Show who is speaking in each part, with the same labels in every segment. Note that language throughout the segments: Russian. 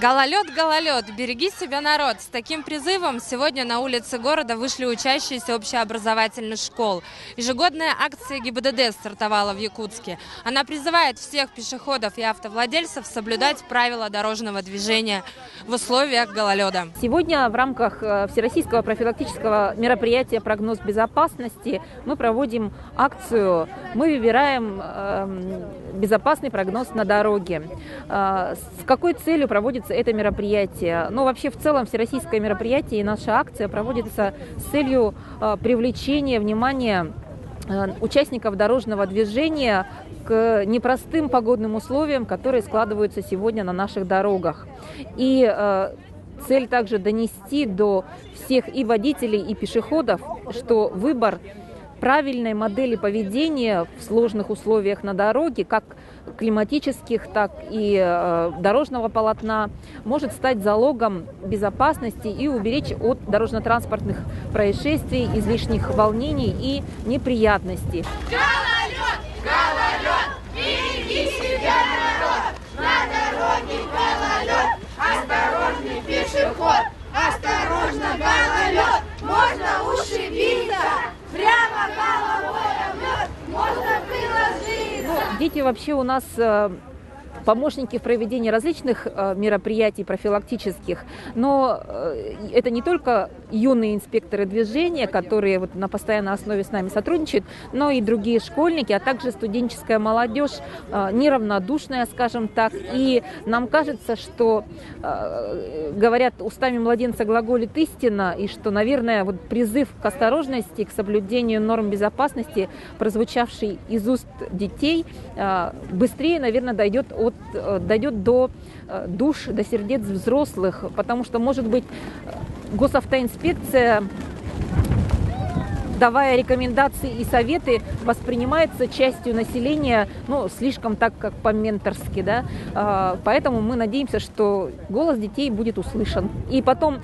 Speaker 1: Гололед, гололед, береги себя, народ. С таким призывом сегодня на улицы города вышли учащиеся общеобразовательных школ. Ежегодная акция ГИБДД стартовала в Якутске. Она призывает всех пешеходов и автовладельцев соблюдать правила дорожного движения в условиях гололеда.
Speaker 2: Сегодня в рамках всероссийского профилактического мероприятия «Прогноз безопасности» мы проводим акцию. Мы выбираем безопасный прогноз на дороге. С какой целью проводится это мероприятие? Ну, вообще, в целом, всероссийское мероприятие и наша акция проводится с целью привлечения внимания участников дорожного движения к непростым погодным условиям, которые складываются сегодня на наших дорогах. И цель также донести до всех и водителей, и пешеходов, что выбор правильной модели поведения в сложных условиях на дороге, как климатических, так и дорожного полотна, может стать залогом безопасности и уберечь от дорожно-транспортных происшествий, излишних волнений и неприятностей.
Speaker 3: Гололед, гололед, береги себя, народ! На дороге гололед, осторожный пешеход, осторожно, гололед, можно ушибиться, прямо головой об лед, можно приложиться.
Speaker 2: Дети вообще у нас помощники в проведении различных мероприятий профилактических, но это не только юные инспекторы движения, которые вот на постоянной основе с нами сотрудничают, но и другие школьники, а также студенческая молодежь, неравнодушная, скажем так. И нам кажется, что, говорят, устами младенца глаголит истина, и что, наверное, вот призыв к осторожности, к соблюдению норм безопасности, прозвучавший из уст детей, быстрее, наверное, дойдет до душ, до сердец взрослых, потому что, может быть, госавтоинспекция, давая рекомендации и советы, воспринимается частью населения, ну, слишком так, как по-менторски, да. Поэтому мы надеемся, что голос детей будет услышан. И потом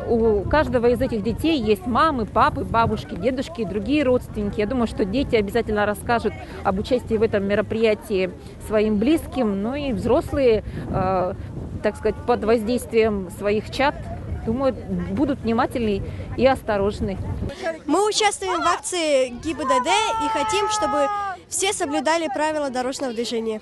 Speaker 2: у каждого из этих детей есть мамы, папы, бабушки, дедушки и другие родственники. Я думаю, что дети обязательно расскажут об участии в этом мероприятии своим близким, ну и взрослые, так сказать, под воздействием своих чад, думаю, будут внимательны и осторожны.
Speaker 4: Мы участвуем в акции ГИБДД и хотим, чтобы все соблюдали правила дорожного движения.